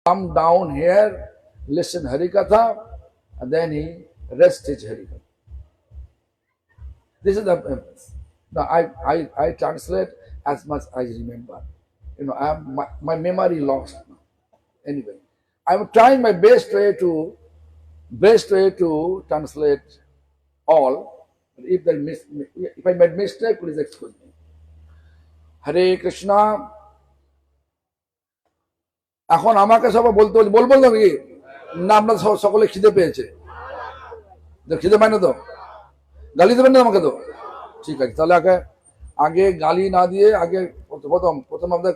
come down here, listen Harikatha, and then he rests his Harikatha. This is the. Now I translate as much as I remember. My memory lost now. Anyway, I'm trying my best way to translate all. If I made mistake, please excuse me. Hare Krishna. এখন আমাকে সব বলতে বলবো নাকি না? আপনার সকলে খিদে পেয়েছে? খিদে পায় না তো? গালি দেবেন না আমাকে তো? ঠিক আছে, তাহলে আগে গালি না দিয়ে আগে প্রথম আমাদের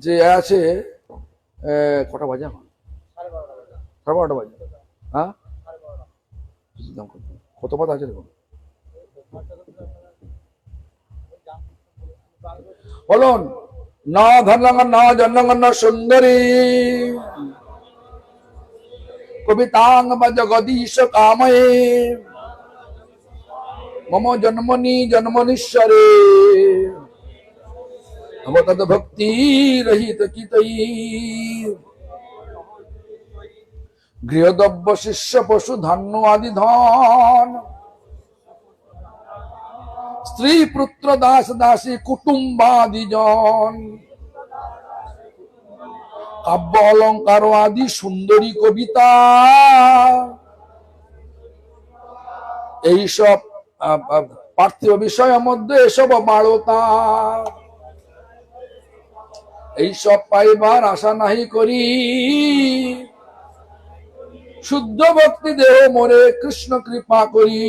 যে আছে কটা বাজে? এখন 12:30 বাজে। হ্যাঁ, কত কথা আছে দেখুন। বলুন, না ধর্মঙ্গন না জন্মঙ্গন সুন্দরী কবিতাং জগদীশ কাময়ে মম জন্মনি জন্মনীশ্বরে ভবতদ ভক্তি রহিত কিতৈ গৃহদ্রব্য শিষ্য পশু ধান্য আদি ধন স্ত্রী পুত্র দাস দাসী কুটুম্বাদি জন কাব্য অলঙ্কার আদি সুন্দরী কবিতা এইসব পার্থিব বিষয়ের মধ্যে এসব বাড়তা এইসব পাইবার আশা নাহি করি শুদ্ধ ভক্তি দেহ মোরে কৃষ্ণ কৃপা করি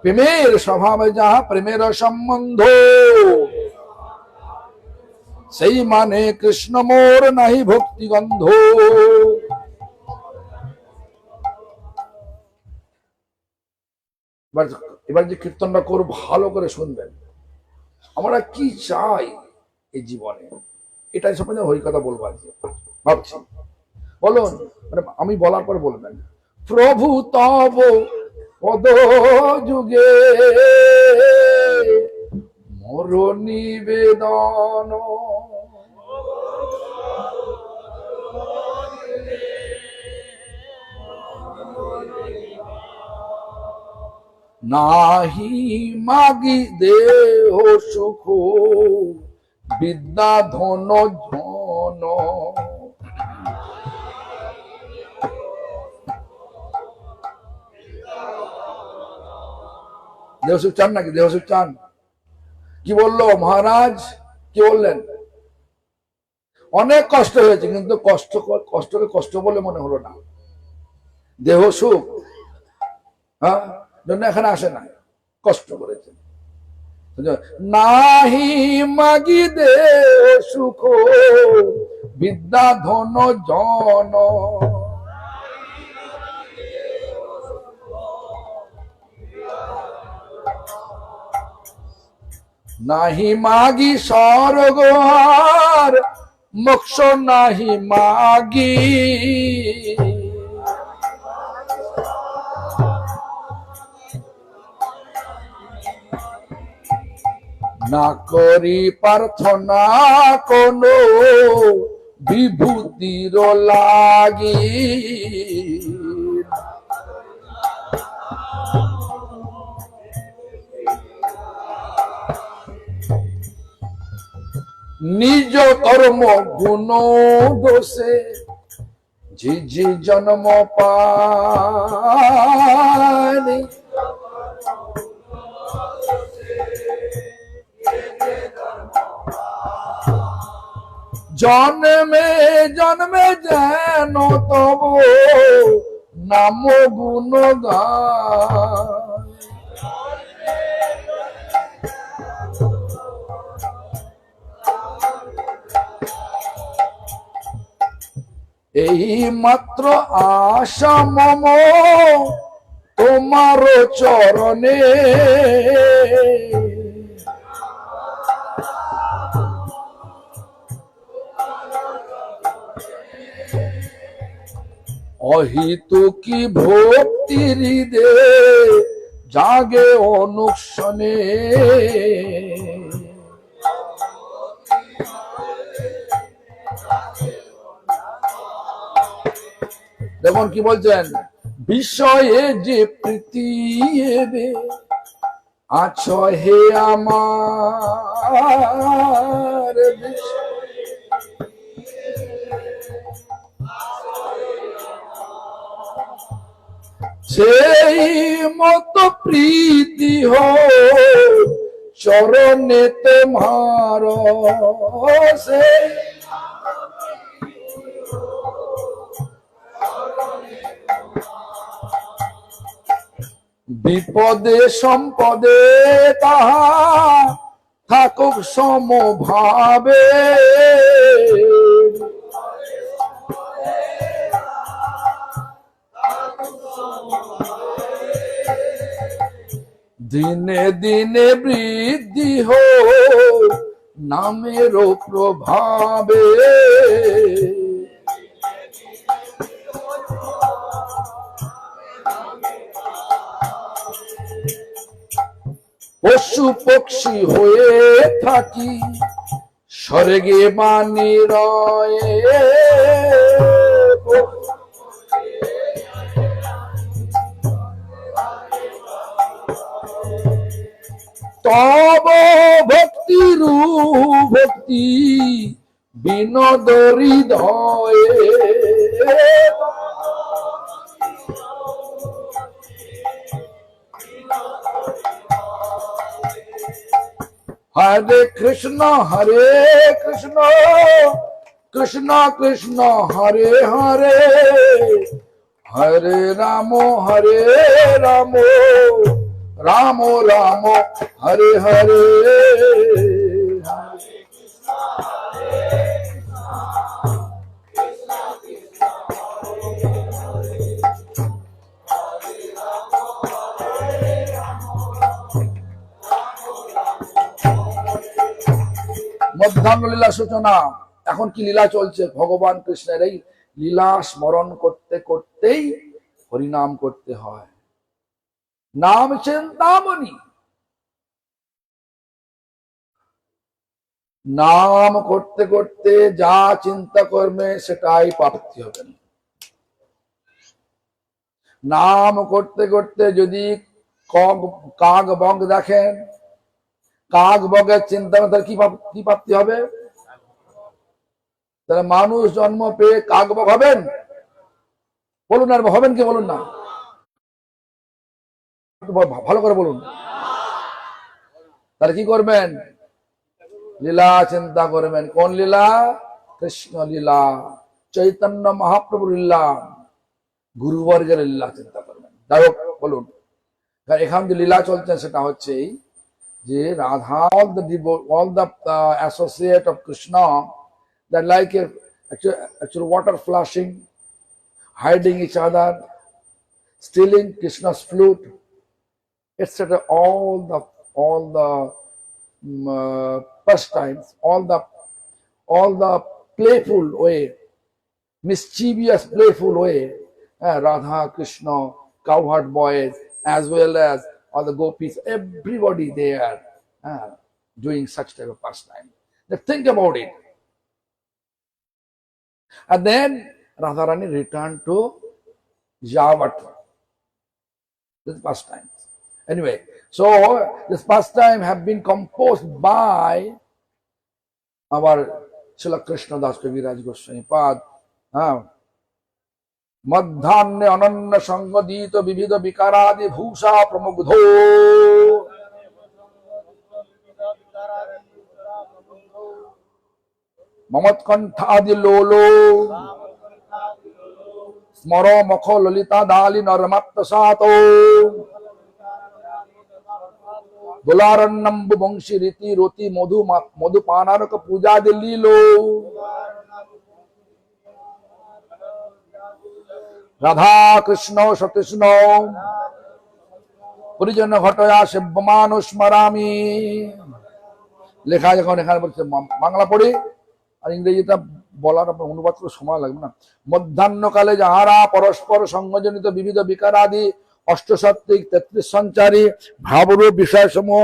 প্রেমের স্বভাবে যাহা প্রেমের সম্বন্ধ সেই মানে কৃষ্ণ মোর নাহি ভক্তি গন্ধ। এবার যে কীর্তনটা করব ভালো করে শুনবেন। আমরা কি চাই এই জীবনে, এটাই সম্বন্ধে ওই কথা বলবো আজকে ভাবছি। বলুন, আমি বলার পর বলবেন। প্রভু তব পদ যুগে মোর নিবেদন নাহি মাগি দেহ সুখ বিদ্যা ধন জন দেহসুখ চান নাকি? দেহসুখ চান? কি বললো মহারাজ? কি বললেন? অনেক কষ্ট হয়েছে, কিন্তু কষ্টকে কষ্ট বলে মনে হলো না। দেহ সুখ জন্য এখানে আসে না, কষ্ট করেছে। নাহি মাগি দেহ সুখ বিদ্যা ধন জন নাহি মাগি স্বর্গ আর মোক্ষ নাহি মাগি না করি প্রার্থনা কোনো বিভূতির লাগি নিজ কর্ম গুণ দোষে ঝিঝি জন্ম পানি জন্মে জন্মে যেন তব নাম গুণ গান এই মাত্র আশা মম তোমার চরণে অহিতুকি ভক্তির দে জাগে অনুক্ষণে দেখুন কি বলছেন, বিষয়ে যে প্রীতি এবে আছো হে আমার, সেই মত প্রীতি হো চরণে তোমার, সেই বিপদে সম্পদে তাহা থাকুক সমভাবে, দিনে দিনে বৃদ্ধি হো নামের প্রভাবে, পশু পক্ষী হয়ে থাকি স্বর্গে বাণী রয়ে, তব ভক্তি রূপ ভক্তি বিনোদ হৃদয়ে, হরে কৃষ্ণ কৃষ্ণ কৃষ্ণ হরে হরে, হরে রাম রাম রাম হরে হরে। মধ্যাহ্ন লীলা সূচনা। এখন কি লীলা চলছে? ভগবান কৃষ্ণের এই লীলা স্মরণ করতে করতেই হরিনাম করতে হয়। নাম চিন্তামণি, নাম করতে করতে যা চিন্তা করবে সেটাই প্রাপ্তি হবে। নাম করতে করতে যদি কাক বক দেখেন, কাক বকের চিন্তা তাহলে কি প্রাপ্তি হবে? তাহলে মানুষ জন্ম পেয়ে কাক বক হবেন? বলুন না, হবেন কি বলুন না, ভালো করে বলুন। তাহলে কি করবেন? লীলা চিন্তা করবেন। কোন লীলা? কৃষ্ণ লীলা, চৈতন্য মহাপ্রভুর লীলা, গুরুবর্গের লীলা চিন্তা করবেন। যাই হোক বলুন, এখান যে লীলা চলছে সেটা হচ্ছে যে Radha, all the associate of Krishna, that like actually water flushing, hiding each other, stealing Krishna's flute, etc. All the pastimes, all the playful way, mischievous playful way, Radha, Krishna, cowherd boys, as well as all the gopis, everybody there doing such type of pastime. Now think about it. And then Radharani returned to Yavat. This pastime. Anyway, so this pastime have been composed by our Srila Krishna Das Kaviraj Goswami Pad. মধ্যাহ্নে অনন্য সংগদিত বিবিধ বিকারাদি ভূষা প্রমুগ্ধ, মমৎকণ্ঠাদি লোলো স্মর মখ ললিতা দালি নরমাত্মসাত, দোলারণ্যম্বু বংশী রীতি রতি মধুপানারক পূজাদি লীলো, রাধা কৃষ্ণ সতৃষ্ণ পরিজন ঘটয়া সেব্যমান স্মরামি। লেখা যখন এখানে বলছে, বাংলা পড়ি আর ইংরেজিটা বলার অনুবাদ করে সময় লাগবে না। মধ্যাহ্নকালে যাহারা পরস্পর সংযোজনিত বিবিধ বিকারাদি অষ্টসাত্ত্বিক 33 সঞ্চারী ভাবরূপ বিষয়সমূহ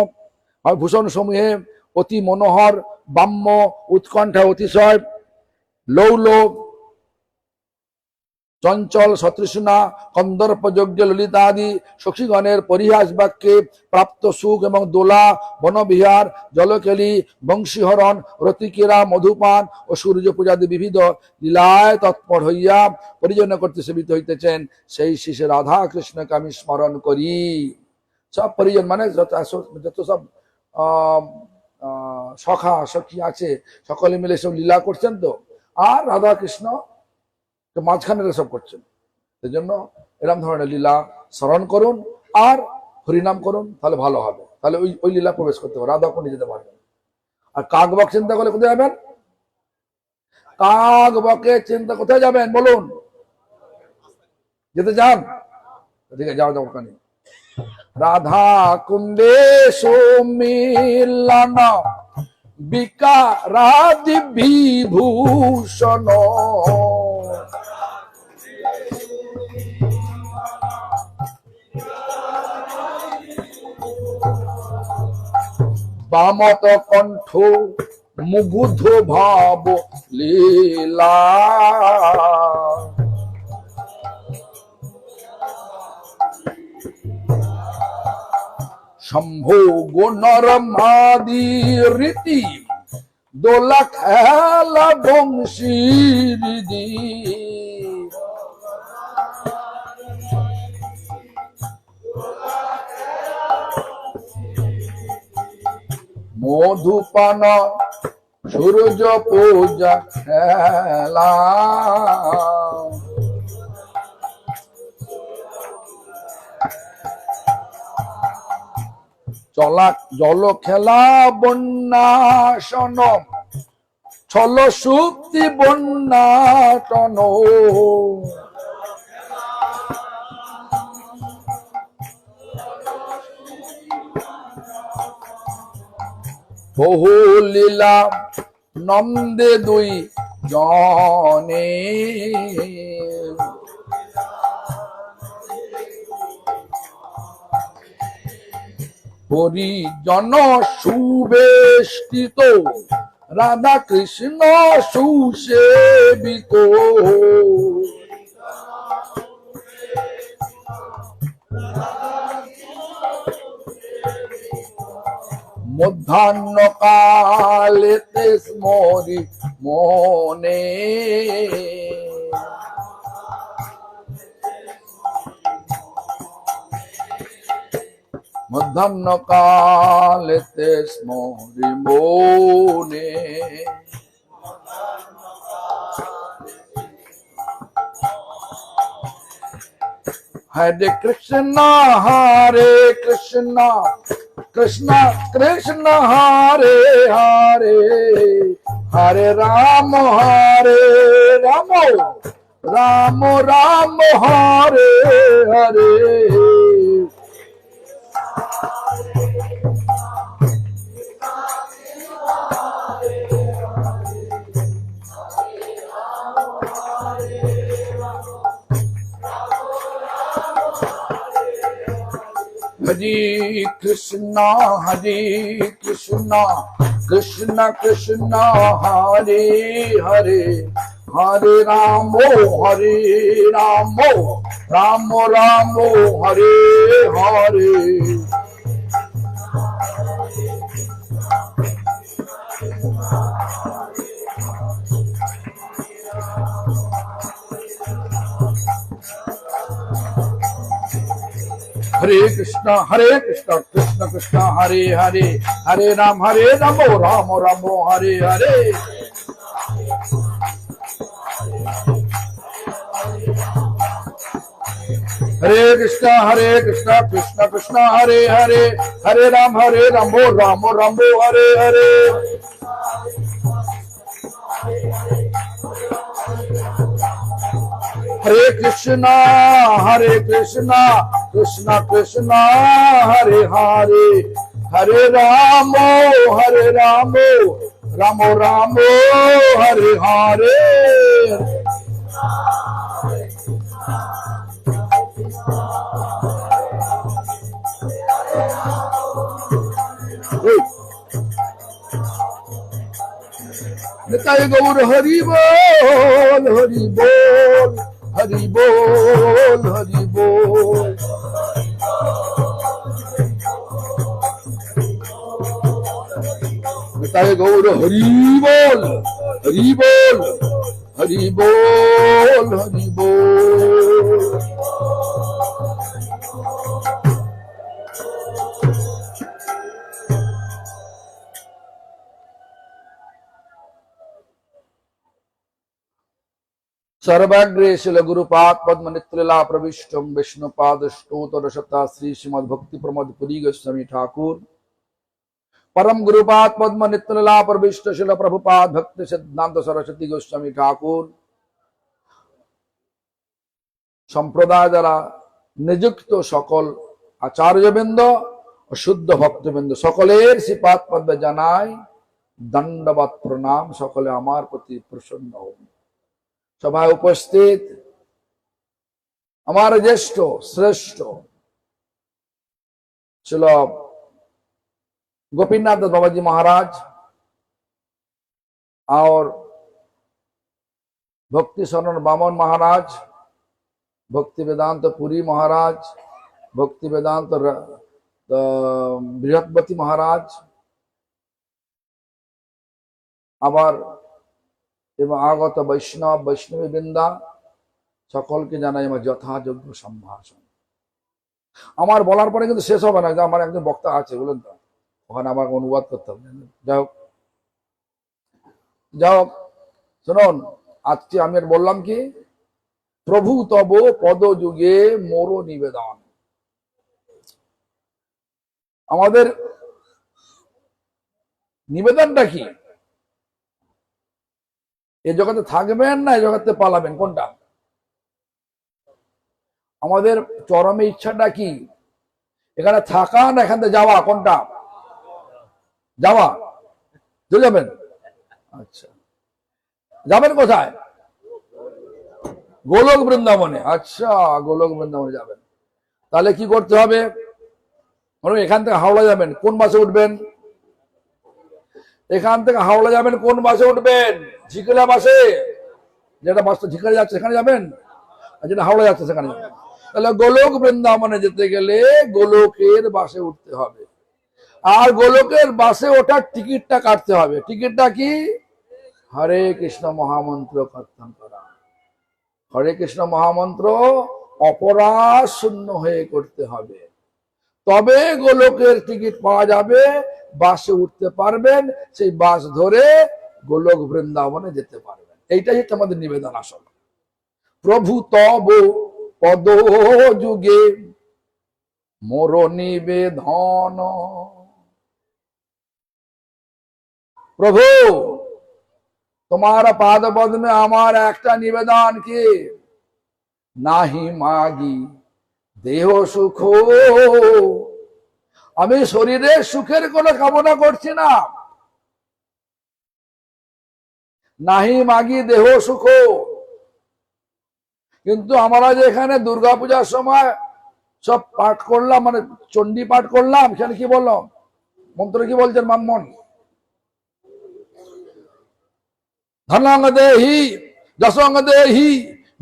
ভূষণ সমূহে অতি মনোহর বাম্য উৎকণ্ঠা অতিশয় লৌল চঞ্চল সতৃষ্ণা কন্দর্পযোগ্য ললিতাদি সখীগণের পরিহাস বাক্যে প্রাপ্ত সুখ এবং দোলা বনবিহার জলকেলি বংশীহরণ রতিকেরা মধুপান ও সূর্য পূজাদি বিবিধ লীলায় তৎপর হইয়া পরিজন করতে সেবিত হইতেছেন, সেই শিশে রাধা কৃষ্ণকে আমি স্মরণ করি। সব পরিজন মানে যত সব সখা সখী আছে সকলে মিলে সব লীলা করছেন তো, আর রাধা কৃষ্ণ মাঝখানে সব করছেন। সেই জন্য এরকম ধরনের লীলা স্মরণ করুন আর হরিনাম করুন, তাহলে ভালো হবে। তাহলে ওই লীলা প্রবেশ করতে হবে, রাধা কোণে যেতে পারবেন। আর কাক বক চিন্তা করলে কোথায় যাবেন? কাক বকে চিন্তা কোথায় যাবেন বলুন? যেতে চান? ঠিক আছে, যাও ওখানে। রাধা কুণ্ডে সুমিলন বিকারাদি বিভূষণ বামত কণ্ঠ মুগ্ধ ভাব লীলা সম্ভোগ নরমাদি রীতি দোলা খেলা বংশীরিদি মধুপান সূর্য পূজা খেলা চলা জল খেলা বন্যাসন ছল সুক্তি বন্যাটন বহু লীলা নন্দে দুই জনে হরিজন সুবেষ্টিত রাধা কৃষ্ণ সুসেবিত মধ্যাহ্ন কালেতে স্মরি মনে মধ্যাহ্ন কালেতে স্মরি মনে হরে কৃষ্ণ কৃষ্ণ কৃষ্ণ হরে হরে হরে রাম রাম রাম হরে হরে হরে কৃষ্ণ কৃষ্ণ কৃষ্ণ হরে হরে হরে রাম রাম রাম হরে হরে हरे कृष्णा कृष्ण कृष्ण हरे हरे हरे राम राम राम हरे हरे हरे कृष्णा कृष्ण कृष्ण हरे हरे हरे राम राम राम हरे हरे हरे कृष्णा कृष्ण कृष्ण हरे हरे हरे राम राम राम हरे हरे निताय गौर हरि बोल হরি বল হরি বল। তাই গৌর হরি বল হরি বল হরি বল হরি বল। सर्वाग्रे शिल गुरुपाद पद्म नित्यलीला प्रविष्टम विष्णुपाद स्तोत्र शता श्री श्रीमद भक्ति प्रमोद पुरी गोस्वामी ठाकुर परम गुरुपाद पद्म नित्यलीला प्रविष्ट शिल प्रभुपाद भक्ति सिद्धांत सरस्वती गोस्वामी ठाकुर সম্প্রদায় দ্বারা নিযুক্ত সকল আচার্যবৃন্দ ও শুদ্ধ ভক্তবৃন্দ সকলের শ্রীপাদ পদ্মে জানাই দণ্ডবৎ প্রণাম। সকলে আমার প্রতি প্রসন্ন হন। সভায় উপস্থিত আমার জ্যেষ্ঠ শ্রেষ্ঠ ছিল गोपीनाथ बाबा जी महाराज और भक्ति शरण बामन महाराज, भक्ति वेदांत पुरी महाराज, भक्ति वेदांत बृहस्पति महाराज आबार এবং আগত বৈষ্ণব বৈষ্ণবী বৃন্দা সকলকে জানাই আমার যথাযোগ্য সম্ভাষণ। আমার বলার পরে কিন্তু শেষ হবে না, আমার একজন বক্তা আছে বলেন তো, ওখানে আমার অনুবাদ করতে হবে। যাই হোক শুনুন, আজকে আমি বললাম কি, প্রভু তব পদ যুগে মোর নিবেদন। আমাদের নিবেদনটা কি? এই জগতে থাকবেন না এই জগতে পালাবেন, কোনটা? আমাদের চরমে ইচ্ছাটা কি? এখানে থাকা না এখান থেকে যাওয়া, কোনটা? যাওয়া। চলে যাবেন? আচ্ছা, যাবেন কোথায়? গোলক বৃন্দাবনে। আচ্ছা, গোলক বৃন্দাবনে যাবেন। তাহলে কি করতে হবে? এখান থেকে হাওড়া যাবেন, কোন বাসে উঠবেন? এখান থেকে হাওড়া যাবেন, কোন বাসে উঠবেন? ঝিকলা বাসে। যেটা বাসটা ঝিকলা যাচ্ছে সেখানে যাবেন, আর যেটা হাওড়া যাচ্ছে সেখানে যাবেন। তাহলে গোলক বৃন্দাবনে যেতে গেলে গোলকের বাসে উঠতে হবে, আর গোলকের বাসে ওঠার টিকিটটা কাটতে হবে। টিকিটটা কি? হরে কৃষ্ণ মহামন্ত্র কীর্তন করা। হরে কৃষ্ণ মহামন্ত্র অপরাধ শূন্য হয়ে করতে হবে, তবে গোলকের টিকিট পাওয়া যাবে, বাসে উঠতে পারবেন, সেই বাস ধরে গোলক বৃন্দাবনে যেতে পারবেন। এইটাই হচ্ছে আমাদের নিবেদন আসল। প্রভু তব পদ যুগে মোর নিবেদন। প্রভু তোমার পাদ পদ্মে আমার একটা নিবেদন কি? নাহি মাগি দেহ সুখ। আমি শরীরের সুখের কোনো কামনা করছি না। নাহি মাগি দেহ সুখ। কিন্তু আমরা যে এখানে দুর্গাপূজার সময় সব পাঠ করলাম, মানে চণ্ডী পাঠ করলাম, এখানে কি বললাম? মন্ত্র কি বলছেন? ব্রাহ্মণ ধনাঙ্গ দেহি যশঙ্গ দেহি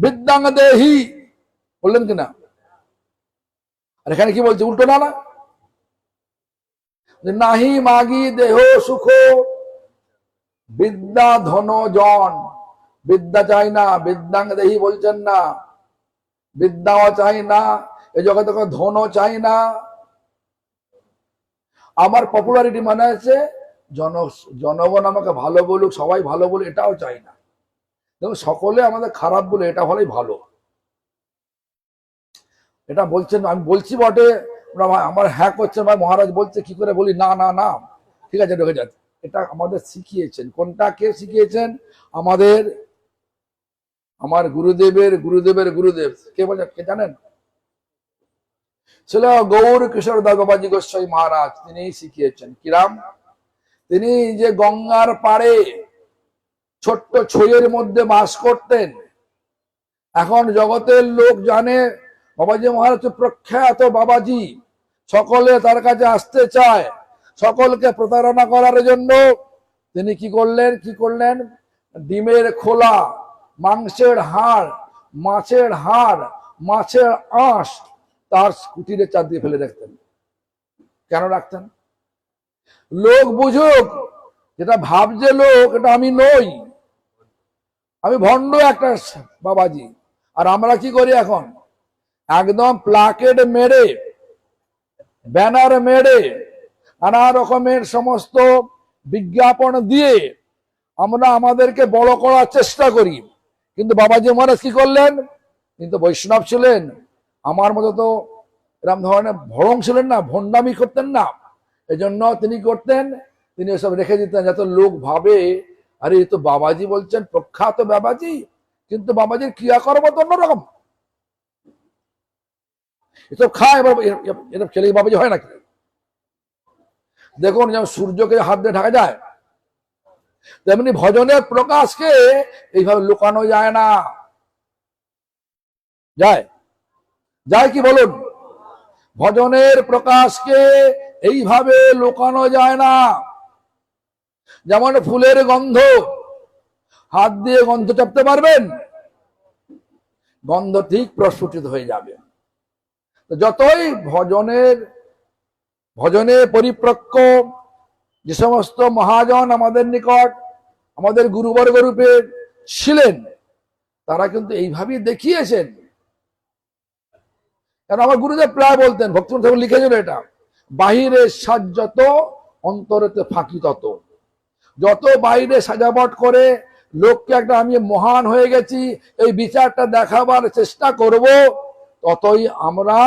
বিদ্যাঙ্গ দেহি বললেন কিনা? আর এখানে কি বলছে? উল্টো না? নাহি মাগি দেহ সুখ বিদ্যা ধন জন। বিদ্যা চাই না, বিদ্যাঙ্গ দেহি বলছেন না, বিদ্যাও চাই না, এই জগতে ধনও চাই না। আমার পপুলারিটি মানে আছে জনগণ আমাকে ভালো বলুক, সবাই ভালো বলুক, এটাও চাই না। দেখুন, সকলে আমাদের খারাপ বলে এটা হলেই ভালো, এটা বলছেন। আমি বলছি বটে, আমার হ্যাঁ করছেন ভাই, মহারাজ বলছে, কি করে বলি? না না না, ঠিক আছে, ঢুকে যাচ্ছে। এটা আমাদের শিখিয়েছেন। কোনটা? কে শিখিয়েছেন? আমার গুরুদেবের গুরুদেবের গুরুদেব কে বলেন? কে জানেন? ছিল গৌর কিশোর দাস বাবাজি গোস্বামী মহারাজ। তিনি শিখিয়েছেন। কিরাম? তিনি যে গঙ্গার পাড়ে ছোট্ট ছইয়ের মধ্যে বাস করতেন, এখন জগতের লোক জানে বাবাজি মহারাজ প্রখ্যাত বাবাজি, সকলে তার কাছে আসতে চায়। সকলকে প্রতারণা করার জন্য তিনি কি করলেন? ডিমের খোলা, মাংসের হাড়, মাছের হাড়, মাছের আঁশ তার কুটিরের চার দিয়ে ফেলে রাখতেন। কেন রাখতেন? লোক বুঝুক, যেটা ভাবছে লোক এটা আমি নই, আমি ভণ্ড একটা বাবাজি। আর আমরা কি করি এখন? একদম প্লাকেট মেরে, ব্যানার মেরে, নানা রকমের সমস্ত বিজ্ঞাপন দিয়ে আমরা আমাদেরকে বড় করার চেষ্টা করি। কিন্তু বাবাজি মহারাজ কি করলেন? কিন্তু বৈষ্ণব ছিলেন, আমার মতো তো এরকম ধরনের ভরং ছিলেন না, ভণ্ডামি করতেন না। এই জন্য তিনি করতেন, তিনি এসব রেখে দিতেন যাতে লোক ভাবে আরে এ তো বাবাজি বলছেন, প্রখ্যাত বাবাজি, কিন্তু বাবাজির ক্রিয়াকর্ম তো অন্যরকম। এসব খায়, এসব খেলে বাবাজি হয় নাকি? দেখুন, যেমন সূর্যকে হাত দিয়ে ঢাকা যায়, তেমনি ভজনের প্রকাশকে এইভাবে লুকানো যায় না। যায়? যায় কি বলুন? ভজনের প্রকাশকে এইভাবে লুকানো যায় না। যেমন ফুলের গন্ধ, হাত দিয়ে গন্ধ চাপতে পারবেন? গন্ধ ঠিক প্রস্ফুটিত হয়ে যাবে। যতই ভজনে পরিপক্ক যে সমস্ত মহাজন আমাদের নিকট আমাদের গুরুবর্গ রূপে ছিলেন, তারা কিন্তু এইভাবেই দেখিয়েছেন। কারণ আমার গুরুদেব প্রায় বলতেন, ভক্তিমূল ঠাকুর লিখেছিল এটা, বাহিরে সাজ যত, অন্তরেতে ফাঁকি তত। যত বাইরে সাজাবট করে লোককে একটা আমি মহান হয়ে গেছি এই বিচারটা দেখাবার চেষ্টা করব, ততই আমরা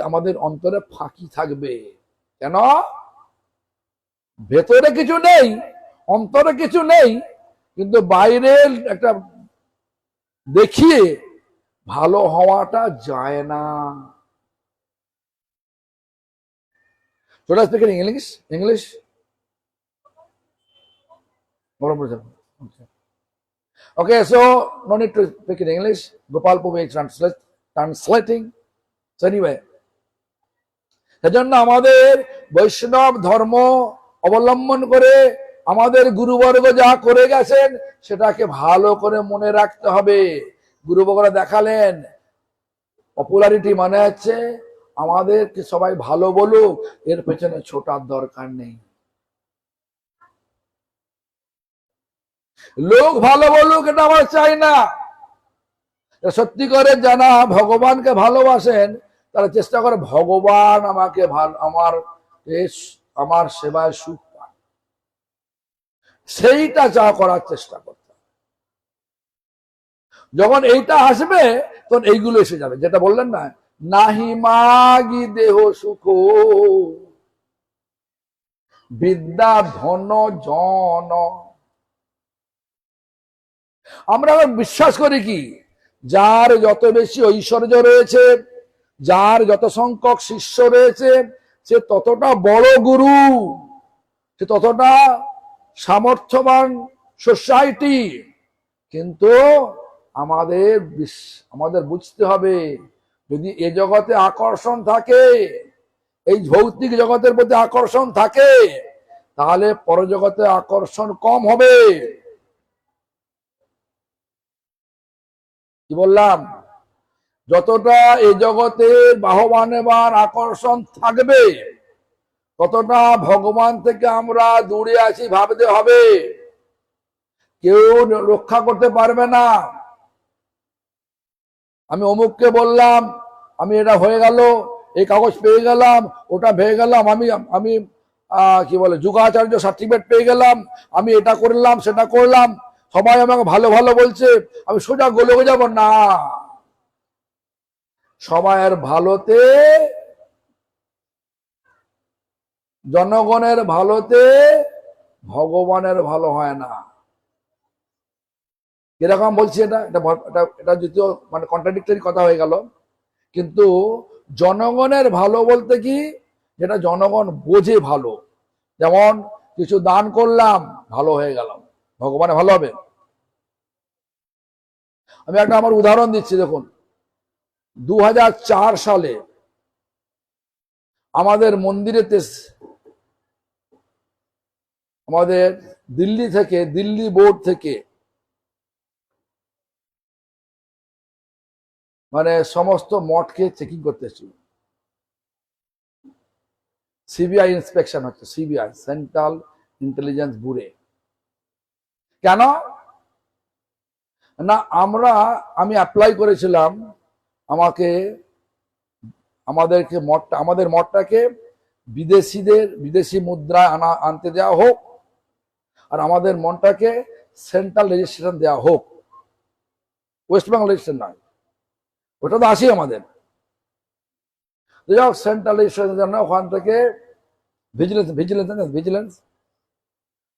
আমাদের অন্তরে ফাঁকি থাকবে। কেন? ভেতরে কিছু নেই, অন্তরে কিছু নেই, কিন্তু বাইরের একটা দেখিয়ে ভালো হওয়াটা যায় না। Should I speak in English? English? Okay, so no need to speak in English. Gopal Prabhu is translating. So anyway, সেজন্য আমাদের বৈষ্ণব ধর্ম অবলম্বন করে আমাদের গুরুবর্গ যা করে গেছেন সেটাকে ভালো করে মনে রাখতে হবে। গুরুবর্গরা দেখালেন পপুলারিটি মানে হচ্ছে আমাদেরকে সবাই ভালো বলুক, এর পেছনে ছোটার দরকার নেই। লোক ভালো বলুক এটা আমার চাই না। সত্যি করে যারা ভগবানকে ভালোবাসেন তারা চেষ্টা করে ভগবান আমাকে আমার সেবায় সুখ পায়, সেইটা যা করার চেষ্টা করতে। যখন এইটা আসবে তখন এইগুলো এসে যাবে, যেটা বললেন না, নাহি মাগি দেহ সুখ বিদ্যা ধন জন। আমরা বিশ্বাস করি কি, যার যত বেশি ঐশ্বর্য রয়েছে, যার যত সংখ্যক শিষ্য রয়েছে, সে ততটা বড় গুরু, সে ততটা সামর্থ্যবান সোসাইটি। কিন্তু আমাদের বুঝতে হবে, যদি এ জগতে আকর্ষণ থাকে, এই ভৌতিক জগতের প্রতি আকর্ষণ থাকে, তাহলে পরজগতে আকর্ষণ কম হবে। কি বললাম? যতটা এই জগতে বাহবা নেবার আকর্ষণ থাকবে, ততটা ভগবান থেকে আমরা দূরে আছি ভাবতে হবে। কেউ রক্ষা করতে পারবে না। আমি অমুককে বললাম, আমি এটা হয়ে গেল, এই কাগজ পেয়ে গেলাম, ওটা পেয়ে গেলাম, আমি কি বলে যুগাচার্য সার্টিফিকেট পেয়ে গেলাম, আমি এটা করলাম সেটা করলাম, সবাই আমাকে ভালো ভালো বলছে, আমি সোজা গলে যাব না। সবাইয়ের ভালোতে, জনগণের ভালোতে ভগবানের ভালো হয় না। কিরকম বলছি এটা এটা যদিও মানে কন্ট্রাডিক্টরি কথা হয়ে গেল, কিন্তু জনগণের ভালো বলতে কি, যেটা জনগণ বোঝে ভালো। যেমন কিছু দান করলাম, ভালো হয়ে গেলাম, ভগবানে ভালো হবে। আমি একটা আমার উদাহরণ দিচ্ছি, দেখুন 2004 সালে আমাদের মন্দিরেতে আমাদের দিল্লি বোর্ড থেকে মানে সমস্ত মঠকে চেকিং করতে এসেছিল। সিবিআই ইন্সপেকশন হচ্ছে, সিবিআই, সেন্ট্রাল ইন্টেলিজেন্স ব্যুরো। কেন না, আমি অ্যাপ্লাই করেছিলাম, আমাদের মঠটাকে বিদেশি মুদ্রায় আনতে দেওয়া হোক, আর আমাদের মঠটাকে সেন্ট্রাল রেজিস্ট্রেশন দেওয়া হোক, ওয়েস্ট বেঙ্গল রেজিস্ট্রেশন নয়, ওটা তো আসি আমাদের। সেন্ট্রাল রেজিস্ট্রেশনের জন্য ওখান থেকে ভিজিলেন্স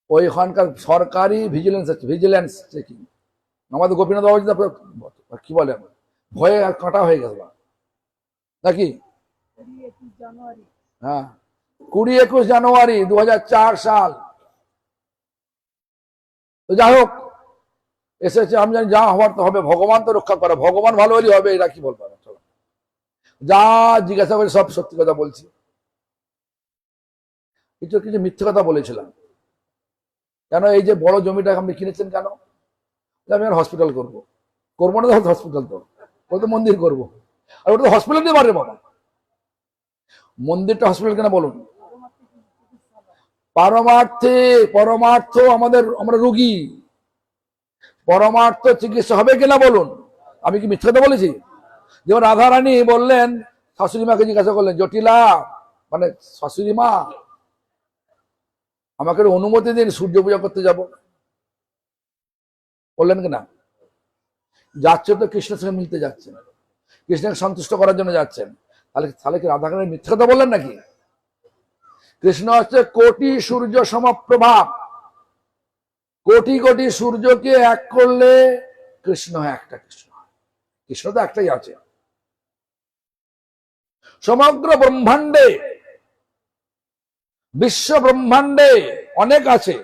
ওইখানকার সরকারি ভিজিলেন্স চেকিং। আমাদের গোপীনাথ বাবু কি বলে, ভয়ে আর কাঁটা হয়ে গেল নাকি। হ্যাঁ, 20-21 জানুয়ারি 2004 সাল। তো যাই হোক, এসেছে, আমি জানি যা হওয়ার তো হবে, ভগবান তো রক্ষা করে, ভগবান ভালো হলেই হবে, এরা কি বলবো। যা জিজ্ঞাসা করে সব সত্যি কথা বলছি, কিছু কিছু মিথ্যে কথা বলেছিলাম। কেন, এই যে বড় জমিটা আপনি কিনেছেন কেন, আমি আর হসপিটাল করবো না, হসপিটাল তো মন্দির করবো, আর ওটা তো হসপিটাল দিয়ে পারে বাবা, মন্দিরটা হসপিটাল কেন বলুন। পরমার্থ আমরা রোগী, পরমার্থ চিকিৎসা হবে কিনা বলুন। আমি কি মিথ্যে কথা বলেছি? যেমন রাধারানী বললেন, শাশুড়ি মাকে জিজ্ঞাসা করলেন, জটিলা মানে শাশুড়ি মা, আমাকে অনুমতি দিন সূর্য পূজা করতে যাব। বললেন কিনা? যাচ্ছে তো কৃষ্ণের সঙ্গে মিলতে যাচ্ছেন, কৃষ্ণকে সন্তুষ্ট করার জন্য যাচ্ছেন, তাহলে কি রাধারানী মিথ্যে কথা বললেন নাকি? কৃষ্ণ হচ্ছে কোটি সূর্য সমপ্রভা, কোটি কোটি সূর্যকে এক করলে কৃষ্ণ হয় একটা কৃষ্ণ। কৃষ্ণ তো একটাই আছে। সমগ্র ব্রহ্মাণ্ডে, বিশ্ব ব্রহ্মাণ্ডে অনেক আছে,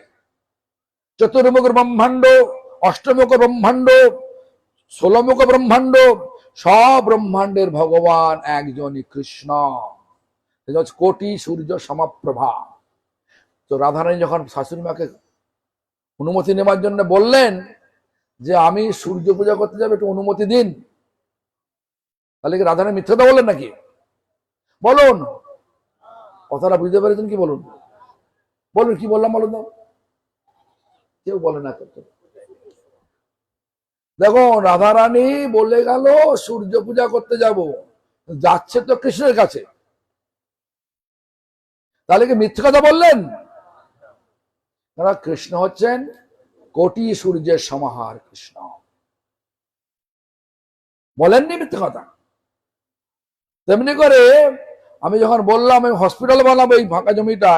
চতুর্মুখ ব্রহ্মাণ্ড, অষ্টমুখ ব্রহ্মাণ্ড, 16মুখ ব্রহ্মাণ্ড, সব ব্রহ্মাণ্ডের ভগবান একজনই কৃষ্ণ, কোটি সূর্য সমপ্রভা। তো রাধারানী যখন শাশুড়ি মাকে অনুমতি নেওয়ার জন্য বললেন যে আমি সূর্য পূজা করতে যাবো, একটু অনুমতি দিন, তাহলে কি রাধারানী মিথ্যা কথা বললেন নাকি? বলুন, কথাটা বুঝতে পেরেছেন কি? বলুন কি বললাম, বলুন তো। কেউ বলে না। দেখো, রাধারানী বলে গেল সূর্য পূজা করতে যাব, যাচ্ছে তো কৃষ্ণের কাছে, তাহলে কি মিথ্যে কথা বললেন? কৃষ্ণ হচ্ছেন কোটি সূর্যের সমাহার কৃষ্ণ, বলেননি মিথ্যে কথা। তেমনি করে আমি যখন বললাম আমি হসপিটাল বানাবো এই ফাঁকা জমিটা,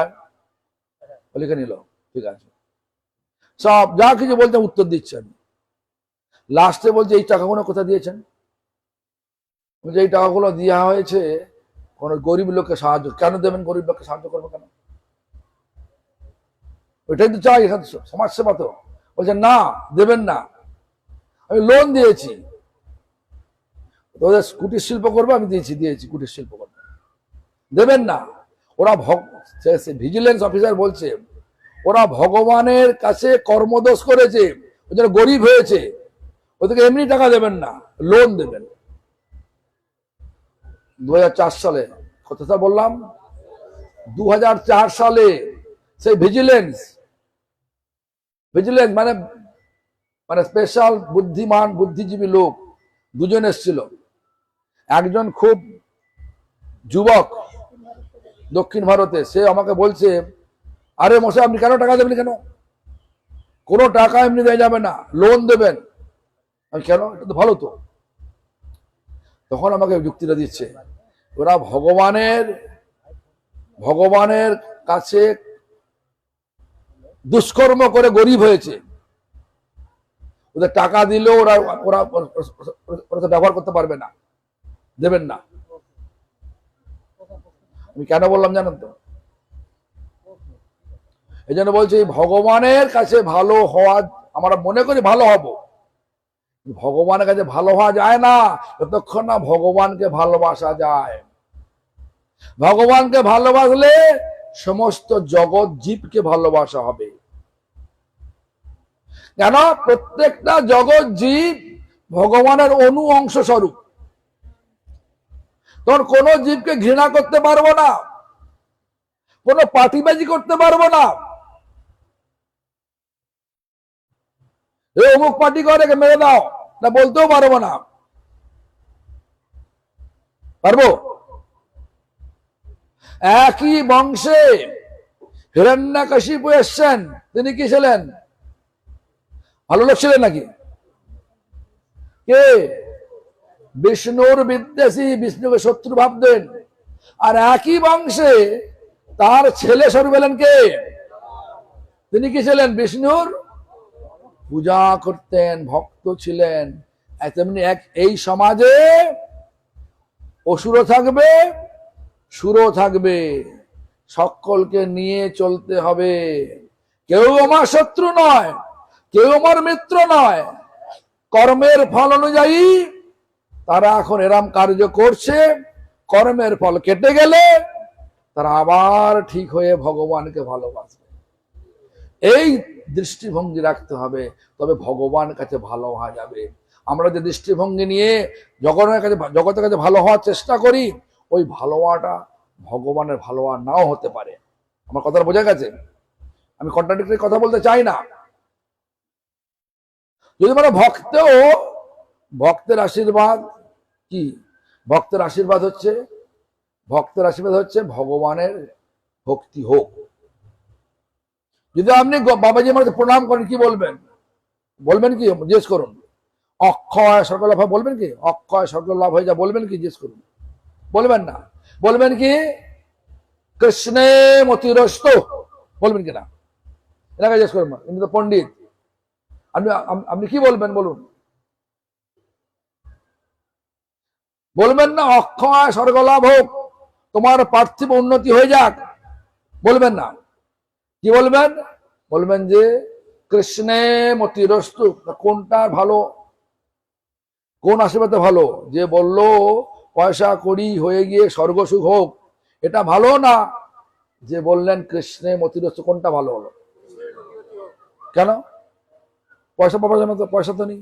লিখে নিল, ঠিক আছে, সব যা কিছু বলতে উত্তর দিচ্ছেন। লাস্টে বলছে এই টাকাগুলো কোথায় দিয়েছেন? এই টাকাগুলো দেওয়া হয়েছে কোন গরিব লোককে সাহায্য। কেন দেবেন? গরিব লোককে সাহায্য করবো কেন? ওইটাই তো চাই, সমাজ সেবা তো। বলছে না, দেবেন না, আমি লোন দিয়েছি, ওদের কুটির শিল্প করবে, আমি দিয়েছি কুটির শিল্প করবে, দেবেন না। ওরা ভিজিলেন্স অফিসার বলছে ওরা ভগবানের কাছে কর্মদোষ করেছে, ওদের গরিব হয়েছে, ওদেরকে এমনি টাকা দেবেন না, লোন দেবেন। 2004 সালে, কথা বললাম, 2004 সালে সেই ভিজিলেন্স মানে স্পেশাল বুদ্ধিজীবী লোক দুজন এসেছিল। একজন খুব যুবক দক্ষিণ ভারতে, সে আমাকে বলছে, আরে মশাই আপনি কেন টাকা দেবেন? কেন? কোনো টাকা এমনি দেওয়া যাবে না, লোন দেবেন। আমি কেন? এটা তো ভালো তো। তখন আমাকে যুক্তিটা দিচ্ছে, ওরা ভগবানের কাছে দুষ্কর্ম করে গরিব হয়েছে, ওদের টাকা দিলেও ওরা ব্যবহার করতে পারবে না, দেবেন না। আমি কেন বললাম জানেন তো? এই জন্য বলছি ভগবানের কাছে ভালো হওয়া, আমরা মনে করি ভালো হব, ভগবানের কাছে ভালো হওয়া যায় না যতক্ষণ না ভগবানকে ভালোবাসা যায়। ভগবানকে ভালোবাসলে সমস্ত জগৎ জীবকে ভালোবাসা হবে। কেন? প্রত্যেকটা জগৎ জীব ভগবানের অণু অংশ স্বরূপ। তখন কোনো জীবকে ঘৃণা করতে পারবো না, কোনো পার্টিবাজি করতে পারবো না। অমুক পার্টি করে মেরে দাও না বলতেও পারবো না। পারবো? একই বংশে হিরণ্যকশিপু এসছেন, তিনি কি ছিলেন? ভালো লোক ছিলেন নাকি? কে? বিষ্ণুর বিদ্বেষী, বিষ্ণুকে শত্রু ভাবতেন। আর একই বংশে তার ছেলে শুরু পেলেন কে? তিনি কি ছিলেন? বিষ্ণুর পূজা করতেন, ভক্ত ছিলেন। তেমনি এই সমাজে অসুরও থাকবে, সুরও থাকবে, সকলকে নিয়ে চলতে হবে। কেউ আমার শত্রু নয়, কেউ আমার মিত্র নয়। কর্মের ফল অনুযায়ী তারা এখন এরম কার্য করছে, কর্মের ফল কেটে গেলে তারা আবার ঠিক হয়ে ভগবানকে ভালোবাসবে। এই দৃষ্টিভঙ্গি রাখতে হবে, তবে ভগবান কাছে ভালো হওয়া যাবে। আমরা যে দৃষ্টিভঙ্গি নিয়ে জগতের কাছে ভালো হওয়ার চেষ্টা করি, ওই ভালো হওয়াটা ভগবানের ভালো হওয়া নাও হতে পারে। আমার কথাটা বোঝা গেছে? আমি কন্ট্রাডিক্টরি কথা বলতে চাই না। যদি মানে ভক্তের আশীর্বাদ কি? ভক্তের আশীর্বাদ হচ্ছে ভগবানের ভক্তি হোক। যদি আপনি বাবাজি আমার প্রণাম করেন, কি বলবেন? বলবেন কি? জিজ্ঞেস করুন। অক্ষয় স্বর্গ লাভ হয় বলবেন কি? অক্ষয় স্বর্গ লাভ হয়ে যা বলবেন কি? জিজ্ঞেস করুন। বলবেন না। বলবেন কি? কৃষ্ণে মতিরস্ত বলবেন কিনা? এটাকে জিজ্ঞেস করুন। ইনি তো পণ্ডিত। আপনি কি বলবেন বলুন? বলবেন না অক্ষয় স্বর্গ লাভ হোক, তোমার পার্থিব উন্নতি হয়ে যাক? বলবেন না। কি বলবেন? বলবেন যে কৃষ্ণে মতিরস্তু। কোনটা ভালো? কোন আশীর্বাদে ভালো? যে বলল পয়সা করি হয়ে গিয়ে স্বর্গ সুখ হোক, এটা ভালো না যে বললেন কৃষ্ণে মতিরস্তু? কোনটা ভালো হলো? কেন? পয়সা পাবার জন্য তো পয়সা তো নেই।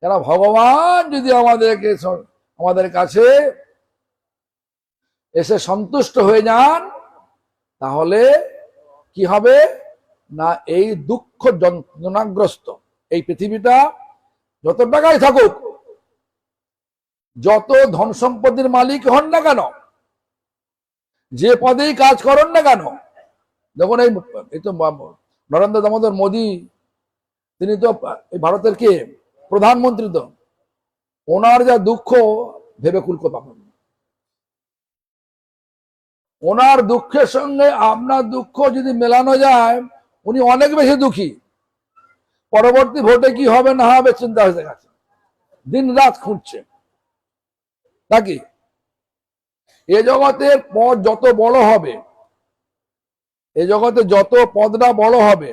কেন? ভগবান যদি আমাদের কাছে এসে সন্তুষ্ট হয়ে যান, তাহলে কি হবে না, এই দুঃখ যন্ত্রণাগ্রস্ত এই পৃথিবীটা যত টাকাই থাকুক, যত ধন সম্পত্তির মালিক হন না কেন, যে পদেই কাজ করেন না কেন, দেখুন এই তো নরেন্দ্র দামোদর মোদী, তিনি তো ভারতের কে প্রধানমন্ত্রী, তো ওনার যা দুঃখ ভেবে কুলকো পাবেন। ওনার দুঃখের সঙ্গে আপনার দুঃখ যদি মেলানো যায়, উনি অনেক বেশি দুঃখী। পরবর্তী ভোটে কি হবে না হবে চিন্তা হয়ে গেছে, দিন রাত খুঁজছে নাকি? এ জগতের পদ যত বড় হবে, এ জগতে যত পদটা বড় হবে,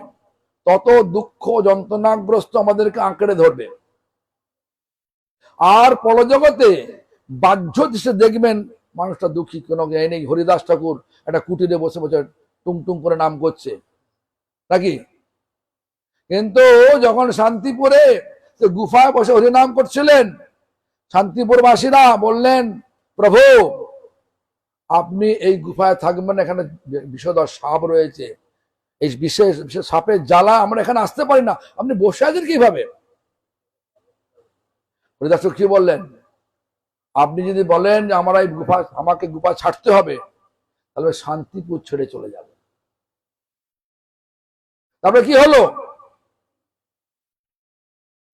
তত দুঃখ যন্ত্রণাগ্রস্ত আমাদেরকে আঁকড়ে ধরবে। আর পরজগতে বাহ্য দৃশ্যে দেখবেন মানুষটা দুঃখী, কোনো জ্ঞান নেই। হরিদাস ঠাকুর একটা কুটিরে বসে বসে টুংটুং করে নাম করছে নাকি? কিন্তু যখন শান্তিপুরে গুফায় বসে হরিনাম করছিলেন, শান্তিপুরবাসীরা বললেন, প্রভু আপনি এই গুফায় থাকবেন, এখানে বিষধর সাপ রয়েছে, এই বিশেষ বিশেষ সাপের জ্বালা আমরা এখানে আসতে পারি না, আপনি বসে আছেন কিভাবে? হরিদাস কি বললেন? আপনি যদি বলেন যে আমাকে গুফা ছাড়তে হবে, তাহলে শান্তিপুর ছেড়ে চলে যাবে। তারপরে কি হলো?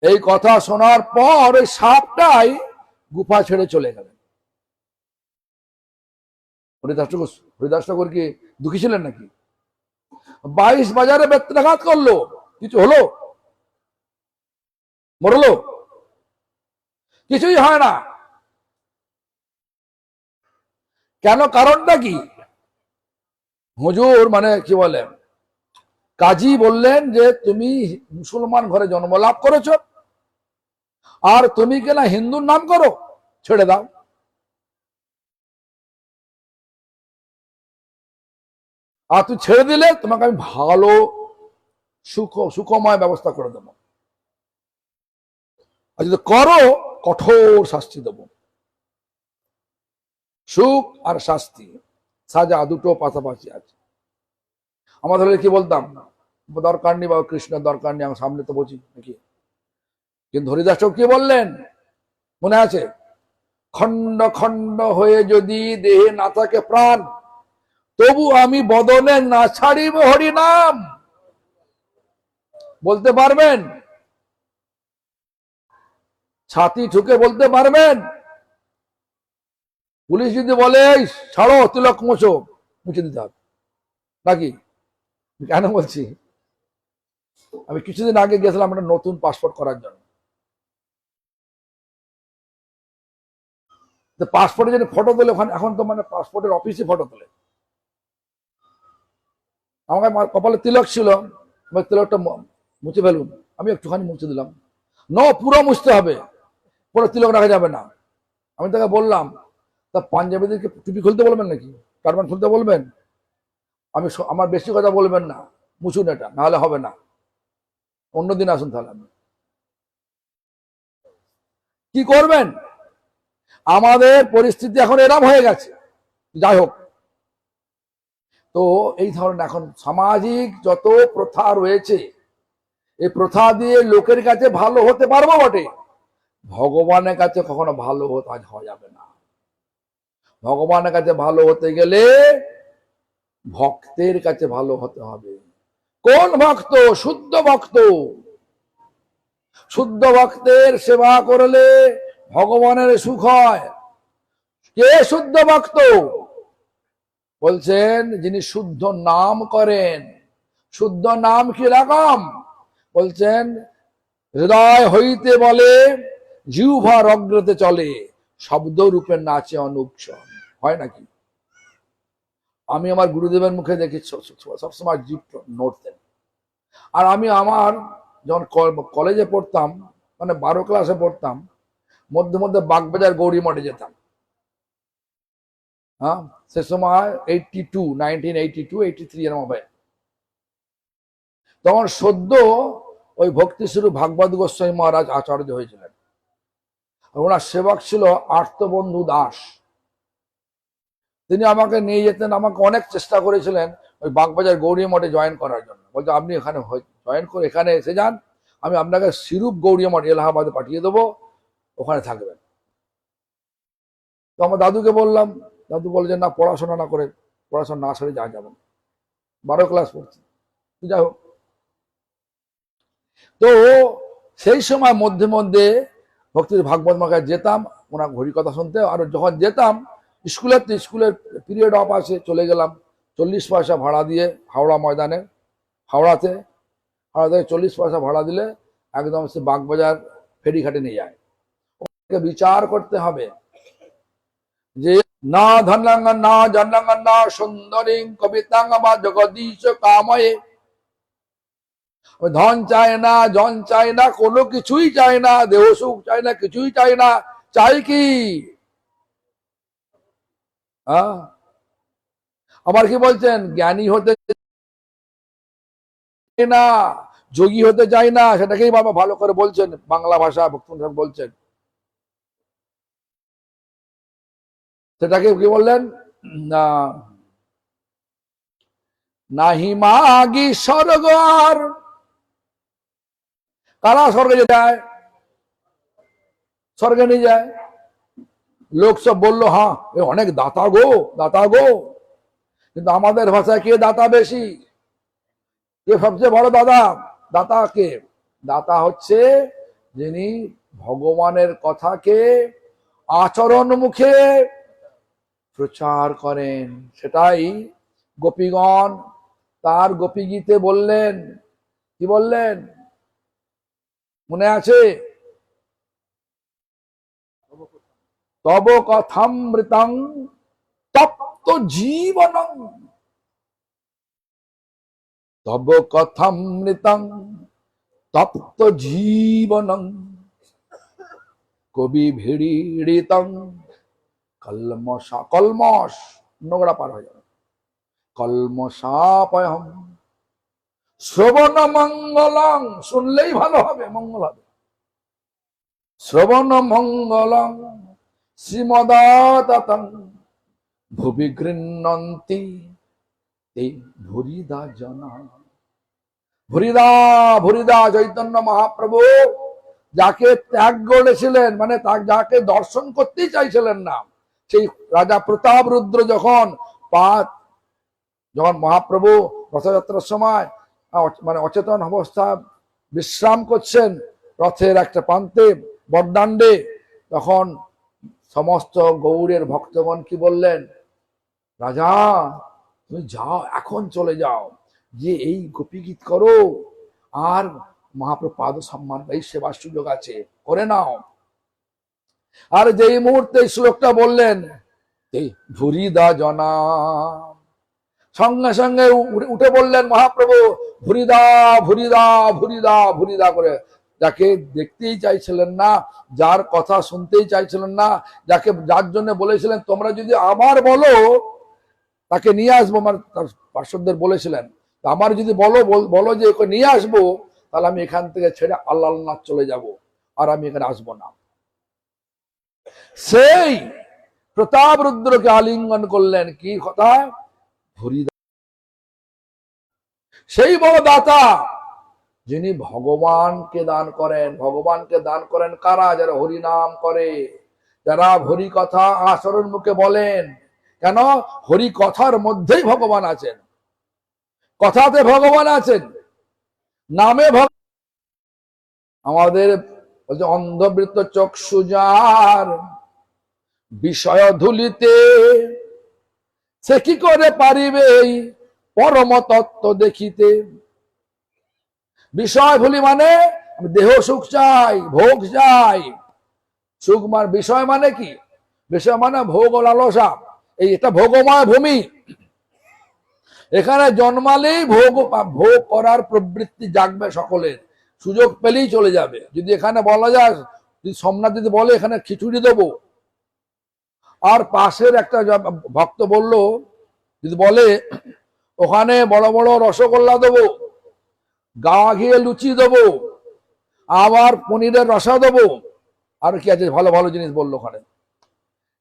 এই কথা শোনার পর ওই সাপটাই গুফা ছেড়ে চলে গেলেন। হরিদাস ঠাকুর কি দুঃখী ছিলেন নাকি? 22 বাজারে বেত্রাঘাত করলো, কিছু হলো? মরলো? কিছুই হয় না। কেন? কারণটা কি? হুজুর মানে কি বলে, কাজী বললেন যে তুমি মুসলমান ঘরে জন্ম লাভ করেছ, আর তুমি কেনা হিন্দুর নাম করো, ছেড়ে দাও। আর তুই ছেড়ে দিলে তোমাকে আমি ভালো সুখময় ব্যবস্থা করে দেবো। আর যদি করো কঠোর শাস্তি দেব। সুখ আর শাস্তি, সাজা দুটো পাশাপাশি আছে। আমাদের কি বলতাম, দরকার নেই বাবা, কৃষ্ণের দরকার নেই, আমার সামনে তো বুঝি নাকি। কিন্তু হরিদাস কি বললেন মনে আছে, খণ্ড খণ্ড হয়ে যদি দেহে না থাকে প্রাণ, তবু আমি বদনে না ছাড়িব হরিনাম। বলতে পারবেন? ছাতি ঠুকে বলতে পারবেন? পুলিশ যদি বলে ছাড়ো, তিলক মুছো, মুছে দিতে হবে নাকি? কেন বলছি, আমি কিছুদিন আগে গেছিলাম একটা নতুন পাসপোর্ট করার জন্য। পাসপোর্টের জন্য ফটো তোলে ওখানে, এখন তো মানে পাসপোর্টের অফিসে ফটো তোলে। আমাকে কপালে তিলক ছিল, তিলকটা মুছে ফেলুন, আমি একটুখানি মুছে দিলাম। পুরো মুছতে হবে, পুরো তিলক রাখা যাবে না। আমি তাকে বললাম, তা পাঞ্জাবিদেরকে টুপি খুলতে বলবেন নাকি, টারবান খুলতে বলবেন? আমার বেশি কথা বলবেন না, মুছুন এটা, নাহলে হবে না, অন্যদিন আসুন। তাহলে আমি কি করবেন? আমাদের পরিস্থিতি এখন এরম হয়ে গেছে। যাই হোক, তো এই ধরনের এখন সামাজিক যত প্রথা রয়েছে, এই প্রথা দিয়ে লোকের কাছে ভালো হতে পারবো বটে, ভগবানের কাছে কখনো ভালো হওয়া যাবে না। ভগবানের কাছে ভালো হতে গেলে ভক্তের কাছে ভালো হতে হবে। কোন ভক্ত? শুদ্ধ ভক্ত। শুদ্ধ ভক্তের সেবা করলে ভগবানের সুখ হয়। কে শুদ্ধ ভক্ত? বলছেন যিনি শুদ্ধ নাম করেন। শুদ্ধ নাম কি রকম? বলছেন হৃদয় হইতে বলে, জিহ্বার অগ্রতে চলে, শব্দ রূপে নাচে অনুক্ষণ। হয় নাকি? আমি আমার গুরুদেবের মুখে দেখি সবসময় জিভ নড়তেন। আর আমি আমার যখন কলেজে পড়তাম, মানে 12 ক্লাসে পড়তাম, মধ্যে মধ্যে বাগবাজার গৌরী মঠে যেতাম। হ্যাঁ, সে সময় 1982 এর মধ্যে, তখন সদ্য ওই ভক্তিস্বরূপ ভাগবত গোস্বামী মহারাজ আচার্য হয়েছিলেন। ওনার সেবক ছিল আর্তবন্ধু দাস। তিনি আমাকে নিয়ে যেতেন, আমাকে অনেক চেষ্টা করেছিলেন ওই বাগবাজার গৌরী মঠে জয়েন করার জন্য। বলতে আপনি এখানে জয়েন করে এখানে এসে যান, আমি আপনাকে সিরুপ গৌরী মঠ এলাহাবাদে পাঠিয়ে দেবো, ওখানে থাকবেন। তো আমার দাদুকে বললাম, দাদু বলছেন না, পড়াশোনা না করে, পড়াশোনা না সারে যা যাবেন, 12 ক্লাস পড়ছি। যাই হোক, তো সেই সময় মধ্যে মধ্যে ভক্তির ভাগবত মাকে যেতাম ওনার ঘড়ি কথা শুনতে। আর যখন যেতাম স্কুলের পিরিয়ড অফ আছে, চলে গেলাম 40 পয়সা ভাড়া দিয়ে হাওড়া ময়দানে, হাওড়া থেকে 40 পয়সা ভাড়া দিলে একদম সে বাগবাজার ফেরিঘাটে নিয়ে যায়। ওকে বিচার করতে হবে যে না ধনাঙ্গ না জনাঙ্গ না সুন্দরী কবিতাঙ্গ বা জগদীশ কাময়ে, ধন চায় না, জন চায় না, কোনো কিছুই চায় না, দেহ সুখ চায় না, কিছুই চায় না। চাই কি? আবার কি বলছেন, জ্ঞানী হতে না, যোগী হতে চায় না। সেটাকেই বাবা ভালো করে বলছেন, বাংলা ভাষা ভক্তি বলছেন। সেটাকে কি বললেন না, নাহি মাগি স্বর্গ আর। কারা স্বর্গে যায়? স্বর্গে নিয়ে যায়। লোক সব বললো হ্যাঁ এ অনেক দাতা গো, দাতা গো। কিন্তু আমাদের ভাষায় কে দাতা বেশি? কে সবচেয়ে বড় দাদা? দাতা কে? দাতা হচ্ছে যিনি ভগবানের কথাকে আচরণ মুখে প্রচার করেন। সেটাই গোপীগণ তার গোপী গীতে বললেন। কি বললেন মনে আছে? তব কথামৃতং তপ্ত জীবনং, তব কথামৃতং তপ্ত জীবনং, কবি ভিড়িতং কলমশ, নোংরা পার হয়ে যাবে, কলমশাপয়ম শ্রবণ মঙ্গলং, শুনলেই ভালো হবে, মঙ্গল হবে। শ্রবণ মঙ্গলং শ্রীমদাততং ভুবি গৃহ্ণন্তি তে ভুরিদা জনা। ভুরিদা ভুরিদা চৈতন্য মহাপ্রভু যাকে ত্যাগ করেছিলেন, মানে যাকে দর্শন করতেই চাইছিলেন না, সেই রাজা প্রতাপ রুদ্র যখন মহাপ্রভু রথযাত্রার সময় মানে অচেতন অবস্থা বিশ্রাম করছেন রথের একটা প্রান্তে বরদান্ডে, তখন সমস্ত গৌড়ের ভক্তগণ কি বললেন, রাজা তুমি যাও, এখন চলে যাও, যে এই গোপী গীত করো, আর মহাপ্রভু পাদ সম্মান এই সেবার সুযোগ আছে, করে নাও। আর যেই মুহূর্তে শ্লোকটা বললেন ভুরিদা জনা, সঙ্গে সঙ্গে উঠে বললেন মহাপ্রভু ভুরিদা ভুরিদা ভুরিদা ভুরিদা করে। যাকে দেখতেই চাইছিলেন না, যার কথা শুনতেই চাইছিলেন না, যার জন্য বলেছিলেন তোমরা যদি আমার বলো তাকে নিয়ে আসবো, মানে তার পার্শ্বদের বলেছিলেন আমার যদি বলো যে ওকে নিয়ে আসবো, তাহলে আমি এখান থেকে ছেড়ে আল্লাহনাথ চলে যাব, আর আমি এখানে আসবো না। সেই প্রতাপ রুদ্রকে আলিঙ্গন করলেন, কি কথা, ভুরিদা। সেই বড় দাতা যিনি ভগবানকে দান করেন। ভগবানকে দান করেন কারা? যারা হরিনাম করে, যারা হরি কথা আচরণ মুখে বলেন। কেন? হরি কথার মধ্যেই ভগবান আছেন, কথাতে ভগবান আছেন, নামে আমাদের বলছে অন্ধবৃত্ত চক্ষু যার বিষয় ধুলিতে, সে কি করে পারিবে পরম তত্ত্ব দেখিতে। বিষয় ভুলি মানে দেহ সুখ চাই, ভোগ চাই। সুখ মানে বিষয় মানে কি? বিষয় মানে ভোগ ও লালসা। এটা ভোগময় ভূমি, এখানে জন্মালেই ভোগ করার প্রবৃত্তি জাগবে সকলের, সুযোগ পেলেই চলে যাবে। যদি এখানে বলা যায়, যদি সোমনাথ যদি বলে এখানে খিচুড়ি দেবো, আর পাশের একটা ভক্ত বলল যদি বলে ওখানে বড় বড় রসগোল্লা দেবো, গাওয়া ঘিয়ে লুচি দেবো, আবার পনিরের রসা দেবো, আর কি আছে ভালো ভালো জিনিস বললো ওখানে,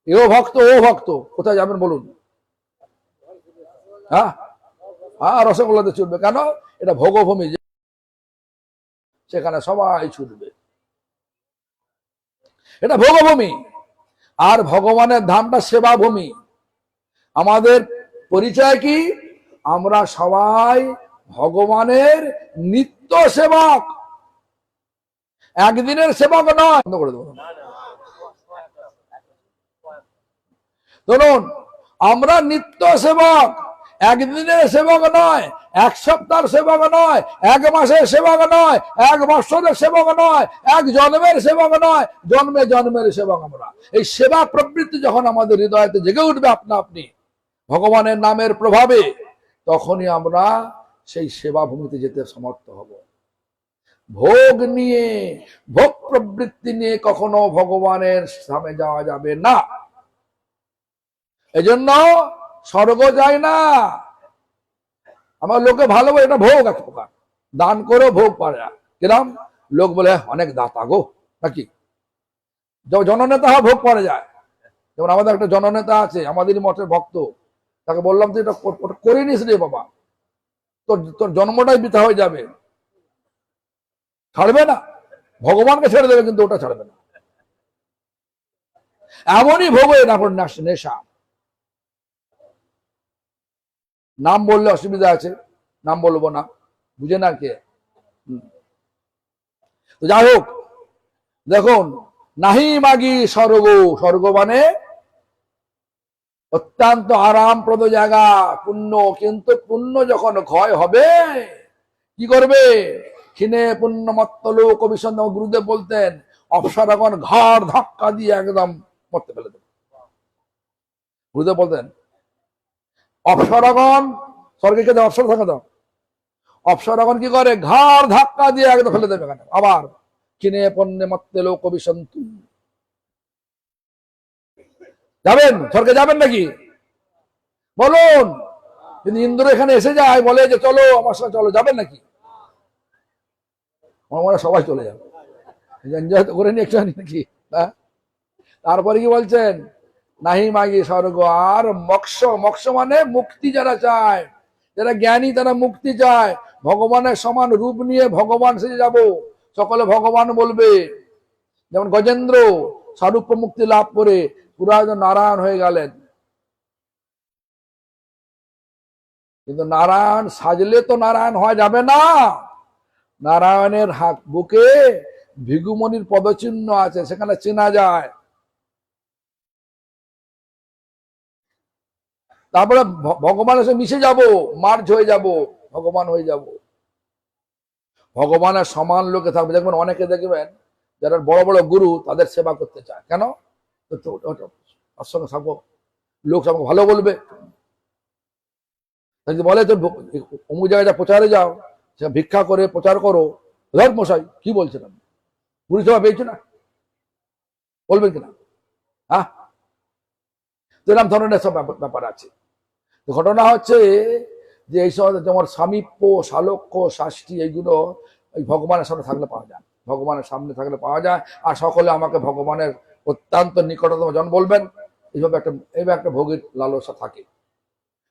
এও ভক্ত ও ভক্ত, কোথায় যাবেন বলুন? হ্যাঁ হ্যাঁ, রসগোল্লাতে ছুটবে কেন? এটা ভোগভূমি, সেখানে সবাই ছুটবে, এটা ভোগভূমি। আর ভগবানের ধামটা সেবা ভূমি। আমাদের পরিচয় কি? আমরা সবাই ভগবানের নিত্য সেবক, একদিনের সেবক নয়। বন্ধ করে দেবো ধরুন, আমরা নিত্য সেবক, একদিনের সেবক নয়, এক সপ্তাহের সেবক নয়, এক মাসের সেবক নয়, এক বছরের সেবক নয়, এক জন্মের সেবক নয়, জন্মে জন্মের সেবক আমরা। এই সেবা প্রবৃত্তি যখন আমাদের হৃদয়তে জেগে উঠবে আপনা আপনি ভগবানের নামের প্রভাবে, তখনই আমরা সেই সেবা ভূমিতে যেতে সমর্থ হব। ভোগ নিয়ে, ভোগ প্রবৃত্তি নিয়ে কখনো ভগবানের সামনে যাওয়া যাবে না। এজন্য স্বর্গ যায় না। আমার লোকে ভালো বলে এটা ভোগ এক প্রকার, দান করেও ভোগ পারে না। কিরম লোক বলে অনেক দাতা গো, নাকি জননেতা হয় ভোগ পাওয়া যায়। যেমন আমাদের একটা জননেতা আছে, আমাদেরই মঠের ভক্ত, তাকে বললাম যে এটা করে নিস রে বাবা, তোর জন্মটাই বৃথা হয়ে যাবে। ছাড়বে না, ভগবানকে ছেড়ে দেবে, কিন্তু ওটা ছাড়বে না। এমনই ভোগ নেশা। নাম বললে অসুবিধা আছে, নাম বলবো না, বুঝে না কে। তো যাই হোক, দেখুন, নাহি মাগি স্বর্গ, স্বর্গ মানে অত্যন্ত আরামপ্রদ জায়গা, পুণ্য। কিন্তু পুণ্য যখন ক্ষয় হবে, কি করবে? ক্ষীণে পুণ্য মত্তলোক বিসন্ন, গুরুদেব বলতেন অপ্সরাগণ ঘাড় ধাক্কা দিয়ে একদম মরতে ফেলে দেবে। গুরুদেব বলতেন অপ্সরাগণ, স্বর্গে কে অপ্সর থাকে তো, অপ্সরাগণ কি করে? ঘাড় ধাক্কা দিয়ে একদম ফেলে দেবে। আবার ক্ষীণে পুণ্যে মত্তে লোক বিসন্তু, যাবেন স্বর্গে যাবেন নাকি বলুন? যদি ইন্দ্র এখানে এসে যায়, বলে যে চলো আমার সঙ্গে চলো, যাবেন নাকি? আমরা সবাই চলে যাবে। এনজয় তো করে নি একটু নাকি? তারপরে কি বলছেন, নাহি মাগি স্বর্গ আর মোক্ষ। মোক্ষ মানে মুক্তি যারা চায়, যারা জ্ঞানী তারা মুক্তি চায়, ভগবানের সমান রূপ নিয়ে ভগবান সেজে যাব, সকলে ভগবান বলবে। যেমন গজেন্দ্র স্বরূপ মুক্তি লাভ করে পুরা নারায়ণ হয়ে গেলেন। কিন্তু নারায়ণ সাজলে তো নারায়ণ হওয়া যাবে না। নারায়ণের হাত বুকে ভিগুমণির পদচিহ্ন আছে, সেখানে চেনা যায়। তারপরে ভগবানের সাথে মিশে যাব, মার্জ হয়ে যাব, ভগবান হয়ে যাব। ভগবানের সমান লোকে থাকবে। দেখবেন অনেকে দেখবেন যারা বড় বড় গুরু তাদের সেবা করতে চায়, কেন? তার সঙ্গে থাকবো, লোক সঙ্গে ভালো বলবে। যদি বলে তো অমুক জায়গায় প্রচারে যাও, সে ভিক্ষা করে প্রচার করো, ধর মশাই কি বলছেন আপনি, গুরু সেবা পেয়েছে না, বলবেন কিনা? হ্যাঁ, এরকম ধরনের সব ব্যাপার আছে। ঘটনা হচ্ছে যে এই সময় যেমন সামীপ্য, সালোক্য, শাস্তি, এইগুলো ওই ভগবানের সামনে থাকলে পাওয়া যায়, ভগবানের সামনে থাকলে পাওয়া যায়। আর সকলে আমাকে ভগবানের অত্যন্ত নিকটতম জন বলবেন, এইভাবে একটা ভোগের লালসা থাকে।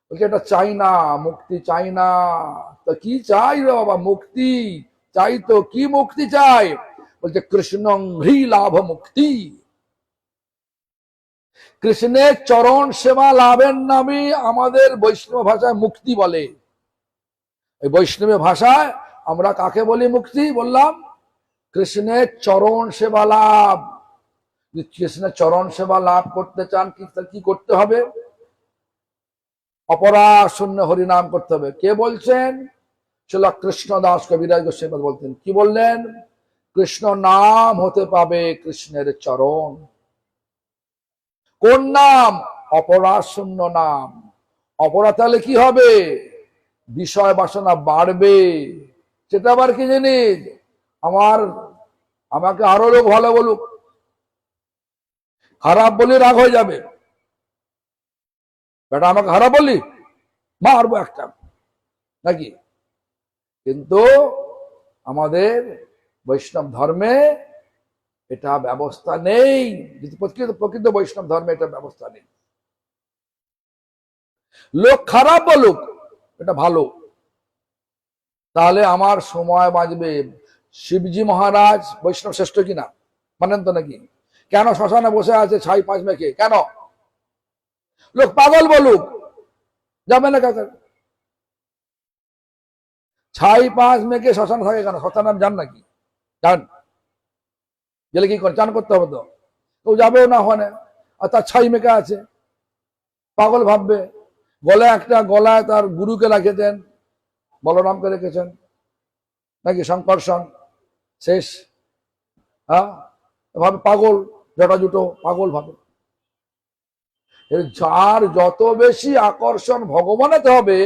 বলছে এটা চাই না, মুক্তি চাই না। তো কি চাই রে বাবা? মুক্তি চাই। তো কি মুক্তি চাই? বলছে কৃষ্ণ হ্রি লাভ মুক্তি। কৃষ্ণের চরণ সেবা লাভের নামে আমাদের বৈষ্ণব ভাষায় মুক্তি বলে। এই বৈষ্ণব ভাষায় আমরা কাকে বলি মুক্তি? বললাম কৃষ্ণের চরণ সেবা লাভ। কৃষ্ণের চরণ সেবা লাভ করতে চান কি করতে হবে? অপরাধ শূন্য হরিনাম করতে হবে। কে বলছেন? ছিল কৃষ্ণদাস কবিরাজ গোস্বামী বলতেন। কি বললেন? কৃষ্ণ নাম হতে পাবে কৃষ্ণের চরণ। কোন নাম? অপরাধ শূন্য নাম। অপরাধ তাহলে কি হবে? বিষয় বাসনা বাড়বে। সেটা আবার কি জিনিস? আমাকে আরো লোক ভালো বলুক, খারাপ বলে রাগ হয়ে যাবে, বেটা আমাকে খারাপ বললি, মারবো একটা, নাকি? কিন্তু আমাদের বৈষ্ণব ধর্মে এটা ব্যবস্থা নেই। প্রকৃত বৈষ্ণব ধর্মে এটা ব্যবস্থা নেই। লোক খারাপ বলুক, এটা ভালো, তাহলে আমার সময় বাঁচবে। শিবজি মহারাজ বৈষ্ণব শ্রেষ্ঠ কিনা মানেন তো নাকি? কেন শ্মশানে বসে আছে ছাই পাঁচ মেখে? কেন? লোক পাগল বলুক, যাবে না কাকা। ছাই পাঁচ মেখে শ্মশান থাকে কেন? শ্মশান নাম যান নাকি? যান, গেলে কি করে? চান করতে হবে তো, কেউ যাবেও না ওখানে। আর তার ছাই মেখে আছে, পাগল ভাববে। গলায় তার গুরুকে রেখেছেন, বলরামকে রেখেছেন, নাকি সংকর্ষণ শেষ। হ্যাঁ, ভাবে পাগল, জটা জুটো পাগল ভাবে। যার যত বেশি আকর্ষণ ভগবানেতে হবে,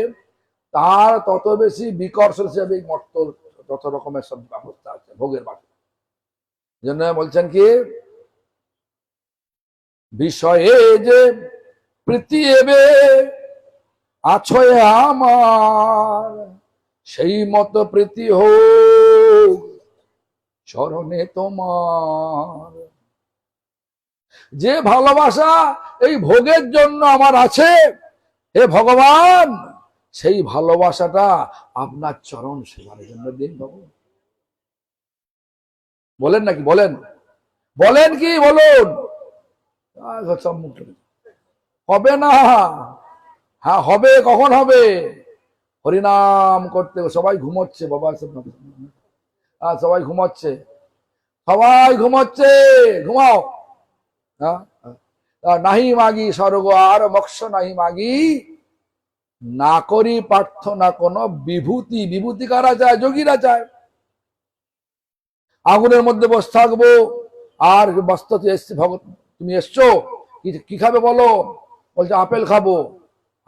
তার তত বেশি বিকর্ষণ হিসেবে মর্ত যত রকমের সব ব্যবস্থা আছে ভোগের বাকি। জন্য বলছেন কি, বিষয়ে যে প্রীতি এবে আছো আমার, সেই মতো প্রীতি হোক চরণে তোমার। যে ভালোবাসা এই ভোগের জন্য আমার আছে, হে ভগবান, সেই ভালোবাসাটা আপনার চরণ সেবার জন্য দিন ভগবান। বলেন নাকি? বলেন, বলেন কি? বলুন। হবে না? হ্যাঁ হবে। কখন হবে? হরিনাম করতে। সবাই ঘুমোচ্ছে বাবা, সবাই ঘুমোচ্ছে, সবাই ঘুমোচ্ছে, ঘুমাও। হ্যাঁ, নাহি মাগি স্বর্গ আর মোক্ষ নাহি মাগি, না করি প্রার্থনা কোন বিভূতি। বিভূতি কারা চায়? যোগীরা চায়। আগুনের মধ্যে বসে থাকবো, আর বস্তা তুমি এসছো, কি খাবে বলো? বলছে আপেল খাবো।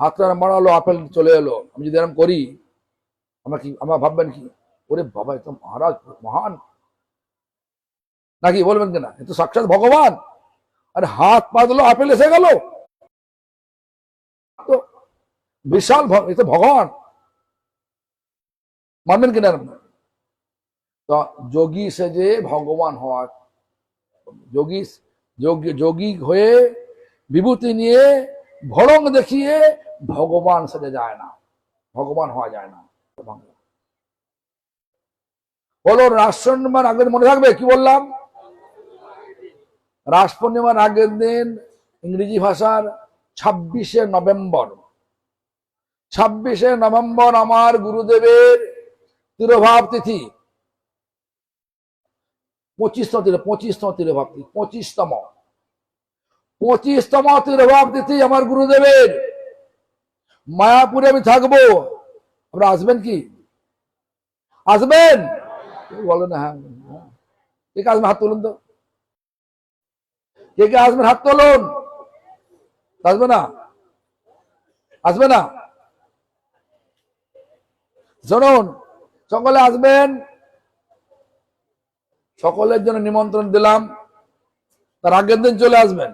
হাতটা মারালো, আপেল চলে এলো। আমি যদি এরকম করি, আমার ভাববেন কি? ওরে বাবা, এ তো মহারাজ মহান, নাকি? বলবেন কিনা? এ তো সাক্ষাৎ ভগবান। আরে হাত পা দিল, আপেল এসে গেল, তো বিশাল, এ তো ভগবান। মানবেন কিনা? তো যোগী সেজে ভগবান হওয়া, যোগী যোগী হয়ে বিভূতি নিয়ে ভড়ং দেখিয়ে ভগবান সেজে যায় না, ভগবান হওয়া যায় না। বলো রাস পূর্ণিমার আগের মনে থাকবে কি বললাম? রাস পূর্ণিমার আগের দিন ইংরেজি ভাষার 26শে নভেম্বর, 26শে নভেম্বর আমার গুরুদেবের তিরোভাব তিথি, 25তম তিরোভাব তিথি, 25তম তিরোভাব তিথি আমার গুরুদেবের। মায়াপুরে আমি থাকবো, আপনারা আসবেন কি? আসবেন? বলেন হ্যাঁ। কে কে আসবেন হাত তুলুন তো, কে কে আসবেন হাত তুলুন। আসবে না? আসবে না? শুনুন, সকলে আসবেন, সকলের জন্য নিমন্ত্রণ দিলাম। তার আগের দিন চলে আসবেন।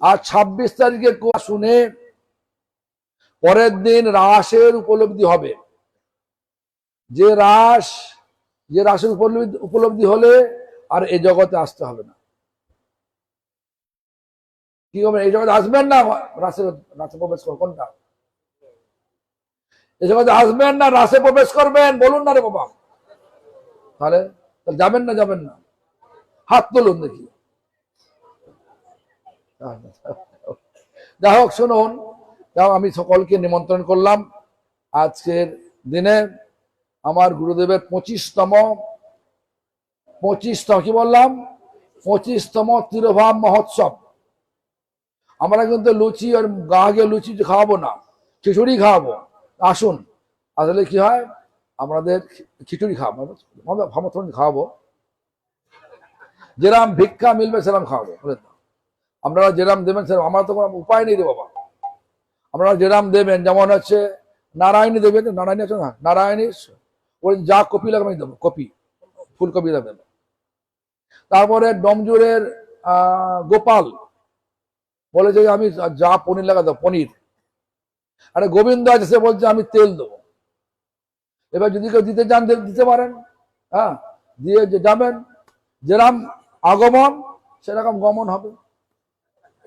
আর 26 তারিখে শুনে পরের দিন রাসের উপলব্ধি হবে। যে রাসের উপলব্ধি হলে আর এই জগতে আসতে হবে না। কি হবে? এই জগতে আসবেন না, রাসে প্রবেশ করবেন। কোনটা? এই জগতে আসবেন না রাসে প্রবেশ করবেন? বলুন না রে বাবা। তাহলে যাবেন না? যাবেন না? হাত তুলুন দেখি। যাই হোক, শুনুন, আমি সকলকে নিমন্ত্রণ করলাম আজকের দিনে আমার গুরুদেবের 25তম কি বললাম, 25তম তিরোভাব মহোৎসব। আমরা কিন্তু লুচি আর গাঁকে লুচি খাওয়াবো না, খিচুড়ি খাওয়াবো। আসুন, আসলে কি হয়, আমাদের খিচুড়ি খাওয়াবো, যেরাম ভিক্ষা মিলবে সেরাম খাওয়াবো। আপনারা যেরাম দেবেন সেরাম, আমার তো কোনো উপায় নেই রে বাবা। আপনারা যেরাম দেবেন, যেমন হচ্ছে নারায়ণী দেবেন, নারায়ণী আছে না, নারায়ণী ওই যা কপি লাগবে আমি দেবো, কপি, ফুলকপি দেবেন। তারপরে ডমজুরের গোপাল বলেছে আমি যা পনির লাগা দেবো, পনির। আরে গোবিন্দ আছে, সে বলছে আমি তেল দেবো। এবার যদি কেউ দিতে চান দিতে পারেন, হ্যাঁ, দিয়ে যাবেন। যেরকম আগমন সেরকম গমন হবে,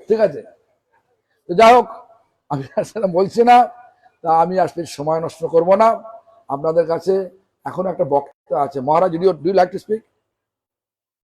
ঠিক আছে? তো যাই হোক, আমি সেটা বলছি না, তা আমি আসলে সময় নষ্ট করব না। আপনাদের কাছে এখন একটা বক্তব্য আছে। Maharaj, do you like to speak?